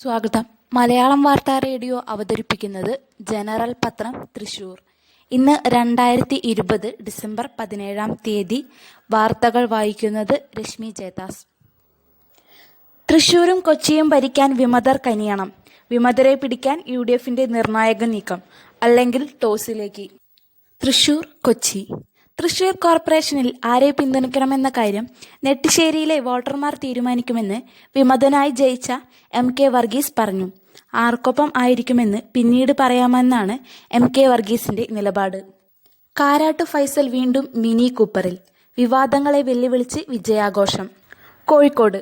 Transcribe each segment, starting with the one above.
സ്വാഗതം. മലയാളം വാർത്താ റേഡിയോ അവതരിപ്പിക്കുന്നത് ജനറൽ പത്രം തൃശൂർ. ഇന്ന് 2020 ഡിസംബർ 17 വാർത്തകൾ വായിക്കുന്നത് രശ്മി ചേതാസ്. തൃശൂരും കൊച്ചിയും ഭരിക്കാൻ വിമതർ കനിയണം. വിമതരെ പിടിക്കാൻ UDFന്റെ നിർണായക നീക്കം, അല്ലെങ്കിൽ ടോസിലേക്ക്. തൃശൂർ, കൊച്ചി. തൃശൂർ കോർപ്പറേഷനിൽ ആരെ പിന്തുണയ്ക്കണമെന്ന കാര്യം നെട്ടിശ്ശേരിയിലെ വോട്ടർമാർ തീരുമാനിക്കുമെന്ന് വിമതനായി ജയിച്ച MK വർഗീസ് പറഞ്ഞു. ആർക്കൊപ്പം ആയിരിക്കുമെന്ന് പിന്നീട് പറയാമെന്നാണ് MK വർഗീസിന്റെ നിലപാട്. കാരാട്ട് ഫൈസൽ വീണ്ടും മിനി കൂപ്പറിൽ. വിവാദങ്ങളെ വെല്ലുവിളിച്ച് വിജയാഘോഷം. കോഴിക്കോട്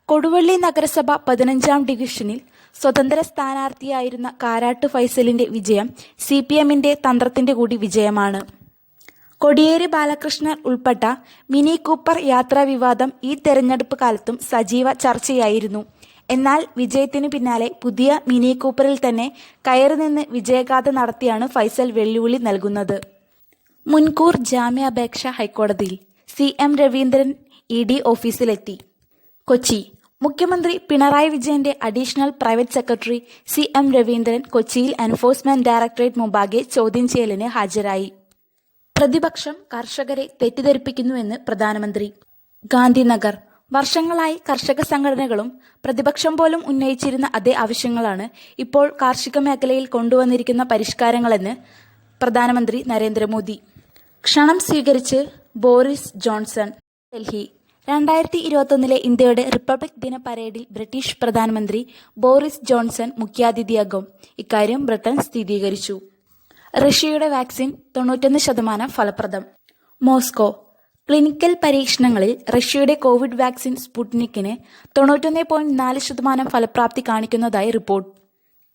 കൊടുവള്ളി നഗരസഭ 15ാം ഡിവിഷനിൽ സ്വതന്ത്ര സ്ഥാനാർത്ഥിയായിരുന്ന കാരാട്ട് ഫൈസലിന്റെ വിജയം CPMന്റെ തന്ത്രത്തിന്റെ കൂടി വിജയമാണ്. കോടിയേരി ബാലകൃഷ്ണൻ ഉൾപ്പെട്ട മിനി കൂപ്പർ യാത്രാ വിവാദം ഈ തെരഞ്ഞെടുപ്പ് കാലത്തും സജീവ ചർച്ചയായിരുന്നു. എന്നാൽ വിജയത്തിനു പിന്നാലെ പുതിയ മിനി കൂപ്പറിൽ തന്നെ കയറി നിന്ന് വിജയഗാഥ നടത്തിയാണ് ഫൈസൽ വെല്ലുവിളി നൽകുന്നത്. മുൻകൂർ ജാമ്യാപേക്ഷ ഹൈക്കോടതിയിൽ. CM Raveendran ED ഓഫീസിലെത്തി. കൊച്ചി. മുഖ്യമന്ത്രി പിണറായി വിജയന്റെ additional private secretary CM Raveendran കൊച്ചിയിൽ എൻഫോഴ്സ്മെന്റ് ഡയറക്ടറേറ്റ് മുമ്പാകെ ചോദ്യം ചെയ്യലിന് ഹാജരായി. പ്രതിപക്ഷം കർഷകരെ തെറ്റിദ്ധരിപ്പിക്കുന്നുവെന്ന് പ്രധാനമന്ത്രി. ഗാന്ധിനഗർ. വർഷങ്ങളായി കർഷക സംഘടനകളും പ്രതിപക്ഷം പോലും ഉന്നയിച്ചിരുന്ന അതേ ആവശ്യങ്ങളാണ് ഇപ്പോൾ കാർഷിക മേഖലയിൽ കൊണ്ടുവന്നിരിക്കുന്ന പരിഷ്കാരങ്ങളെന്ന് പ്രധാനമന്ത്രി നരേന്ദ്രമോദി. ക്ഷണം സ്വീകരിച്ച് ബോറിസ് ജോൺസൺ. ഡൽഹി. 2021 ഇന്ത്യയുടെ റിപ്പബ്ലിക് ദിന പരേഡിൽ ബ്രിട്ടീഷ് പ്രധാനമന്ത്രി ബോറിസ് ജോൺസൺ മുഖ്യാതിഥിയാകും. ഇക്കാര്യം ബ്രിട്ടൻ സ്ഥിരീകരിച്ചു. റഷ്യയുടെ വാക്സിൻ 91% ഫലപ്രദം. മോസ്കോ. ക്ലിനിക്കൽ പരീക്ഷണങ്ങളിൽ റഷ്യയുടെ കോവിഡ് വാക്സിൻ സ്പുട്നിക്കിന് 91.4% ഫലപ്രാപ്തി കാണിക്കുന്നതായി റിപ്പോർട്ട്.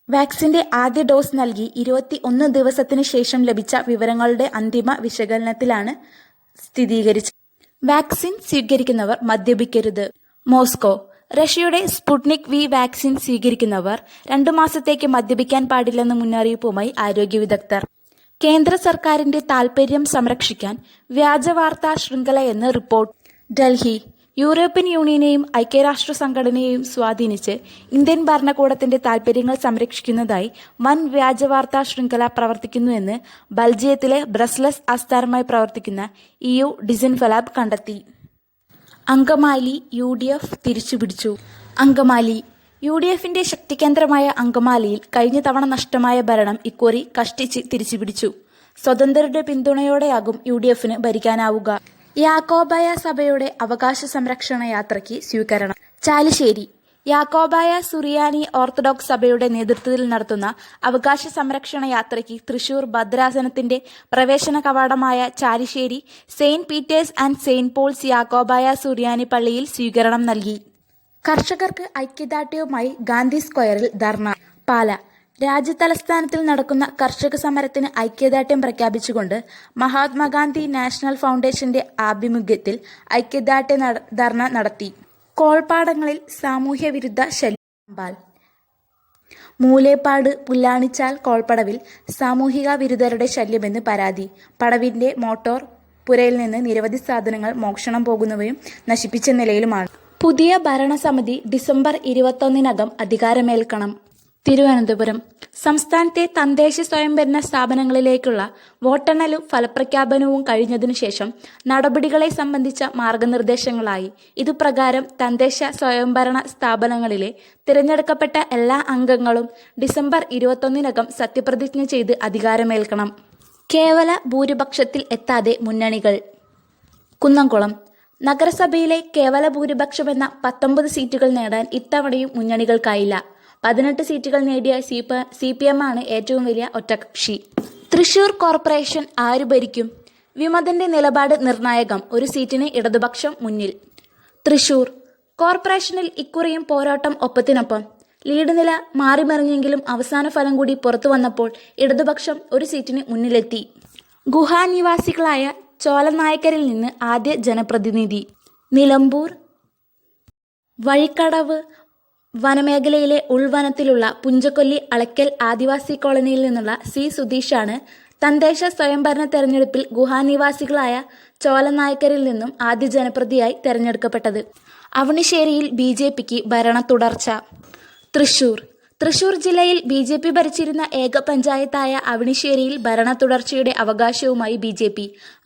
വാക്സിന്റെ ആദ്യ ഡോസ് നൽകി 21 ദിവസത്തിന് ശേഷം ലഭിച്ച വിവരങ്ങളുടെ അന്തിമ വിശകലനത്തിലാണ് സ്ഥിരീകരിച്ചത്. വാക്സിൻ സ്വീകരിക്കുന്നവർ മദ്യപിക്കരുത്. മോസ്കോ. റഷ്യയുടെ സ്പുട്നിക് V വാക്സിൻ സ്വീകരിക്കുന്നവർ 2 മാസത്തേക്ക് മദ്യപിക്കാൻ പാടില്ലെന്ന മുന്നറിയിപ്പുമായി ആരോഗ്യ വിദഗ്ധർ. കേന്ദ്ര സർക്കാരിന്റെ താൽപര്യം സംരക്ഷിക്കാൻ വ്യാജവാർത്താ ശൃംഖലയെന്ന് റിപ്പോർട്ട്. ഡൽഹി. യൂറോപ്യൻ യൂണിയനെയും ഐക്യരാഷ്ട്ര സംഘടനയെയും സ്വാധീനിച്ച് ഇന്ത്യൻ ഭരണകൂടത്തിന്റെ താൽപര്യങ്ങൾ സംരക്ഷിക്കുന്നതായി വൻ വ്യാജവാർത്താ ശൃംഖല പ്രവർത്തിക്കുന്നുവെന്ന് ബെൽജിയത്തിലെ ബ്രസൽസ് ആസ്ഥാനമായി പ്രവർത്തിക്കുന്ന EU ഡിസിൻഫലാബ് കണ്ടെത്തി. അങ്കമാലി. UDF തിരിച്ചുപിടിച്ചു. അങ്കമാലി. UDFന്റെ ശക്തികേന്ദ്രമായ അങ്കമാലിയിൽ കഴിഞ്ഞ തവണ നഷ്ടമായ ഭരണം ഇക്കുറി കഷ്ടിച്ച് തിരിച്ചുപിടിച്ചു. സ്വതന്ത്രരുടെ പിന്തുണയോടെയാകും UDFന് ഭരിക്കാനാവുക. യാക്കോബായ സഭയുടെ അവകാശ സംരക്ഷണ യാത്രയ്ക്ക് സ്വീകരണം. ചാലിശ്ശേരി. യാക്കോബായ സുറിയാനി ഓർത്തഡോക്സ് സഭയുടെ നേതൃത്വത്തിൽ നടത്തുന്ന അവകാശ സംരക്ഷണ യാത്രയ്ക്ക് തൃശൂർ ഭദ്രാസനത്തിന്റെ പ്രവേശന കവാടമായ Chalissery Saint Peter's and Saint Paul's Yakobaya Suriyani പള്ളിയിൽ സ്വീകരണം നൽകി. കർഷകർക്ക് ഐക്യദാർഢ്യവുമായി ഗാന്ധി സ്ക്വയറിൽ ധർണ. പാല. രാജ്യതലസ്ഥാനത്തിൽ നടക്കുന്ന കർഷക സമരത്തിന് ഐക്യദാർഢ്യം പ്രഖ്യാപിച്ചുകൊണ്ട് മഹാത്മാഗാന്ധി നാഷണൽ ഫൗണ്ടേഷന്റെ ആഭിമുഖ്യത്തിൽ ഐക്യദാർഢ്യ ധർണ നടത്തി. കോൾപ്പാടങ്ങളിൽ സാമൂഹ്യ വിരുദ്ധ ശല്യം. മൂലേപ്പാട് പുല്ലാണിച്ചാൽ കോൾപ്പടവിൽ സാമൂഹിക വിരുദ്ധരുടെ ശല്യമെന്ന് പരാതി. പടവിന്റെ മോട്ടോർ പുരയിൽ നിന്ന് നിരവധി സാധനങ്ങൾ മോഷണം പോകുന്നവയും നശിപ്പിച്ച നിലയിലുമാണ്. പുതിയ ഭരണസമിതി ഡിസംബർ 21 അധികാരമേൽക്കണം. തിരുവനന്തപുരം. സംസ്ഥാനത്തെ തദ്ദേശ സ്വയംഭരണ സ്ഥാപനങ്ങളിലേക്കുള്ള വോട്ടെണ്ണലും ഫലപ്രഖ്യാപനവും കഴിഞ്ഞതിനു ശേഷം നടപടികളെ സംബന്ധിച്ച മാർഗനിർദ്ദേശങ്ങളായി. ഇതുപ്രകാരം തദ്ദേശ സ്വയംഭരണ സ്ഥാപനങ്ങളിലെ തിരഞ്ഞെടുക്കപ്പെട്ട എല്ലാ അംഗങ്ങളും ഡിസംബർ 21 സത്യപ്രതിജ്ഞ ചെയ്ത് അധികാരമേൽക്കണം. കേവല ഭൂരിപക്ഷത്തിൽ എത്താതെ മുന്നണികൾ. കുന്നംകുളം. നഗരസഭയിലെ കേവല ഭൂരിപക്ഷമെന്ന 19 സീറ്റുകൾ നേടാൻ ഇത്തവണയും മുന്നണികൾക്കായില്ല. 18 സീറ്റുകൾ നേടിയ CPM ആണ് ഏറ്റവും വലിയ ഒറ്റകക്ഷി. തൃശൂർ കോർപ്പറേഷൻ ആര് ഭരിക്കും? വിമതന്റെ നിലപാട് നിർണായകം. ഒരു സീറ്റിന് ഇടതുപക്ഷം മുന്നിൽ. തൃശൂർ കോർപ്പറേഷനിൽ ഇക്കുറിയും പോരാട്ടം ഒപ്പത്തിനൊപ്പം. ലീഡ് നില മാറിമറിഞ്ഞെങ്കിലും അവസാന ഫലം കൂടി പുറത്തു വന്നപ്പോൾ ഇടതുപക്ഷം ഒരു സീറ്റിന് മുന്നിലെത്തി. ഗുഹാനിവാസികളായ ചോലനായ്ക്കരിൽ നിന്ന് ആദ്യ ജനപ്രതിനിധി. നിലമ്പൂർ. വഴിക്കടവ് വനമേഖലയിലെ ഉൾവനത്തിലുള്ള പുഞ്ചക്കൊല്ലി അളക്കൽ ആദിവാസി കോളനിയിൽ നിന്നുള്ള സുധീഷാണ് തദ്ദേശ സ്വയംഭരണ തെരഞ്ഞെടുപ്പിൽ ഗുഹാനിവാസികളായ ചോലനായ്ക്കരിൽ നിന്നും ആദ്യ ജനപ്രതിയായി തെരഞ്ഞെടുക്കപ്പെട്ടത്. അവണിശ്ശേരിയിൽ BJPക്ക് ഭരണ തുടർച്ച. തൃശൂർ. തൃശൂർ ജില്ലയിൽ BJP ഭരിച്ചിരുന്ന ഏക പഞ്ചായത്തായ അവണിശ്ശേരിയിൽ ഭരണ തുടർച്ചയുടെ അവകാശവുമായി BJP.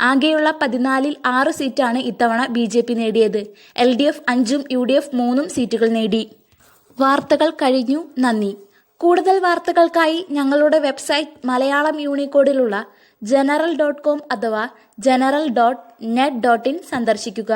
ആകെയുള്ള 14-ൽ 6 സീറ്റാണ് ഇത്തവണ BJP നേടിയത്. LDF 5-ഉം UDF 3-ഉം സീറ്റുകൾ നേടി. വാർത്തകൾ കഴിഞ്ഞു. നന്ദി. കൂടുതൽ വാർത്തകൾക്കായി ഞങ്ങളുടെ വെബ്സൈറ്റ് മലയാളം യൂണിക്കോഡിലുള്ള general.com അഥവാ general.net.in സന്ദർശിക്കുക.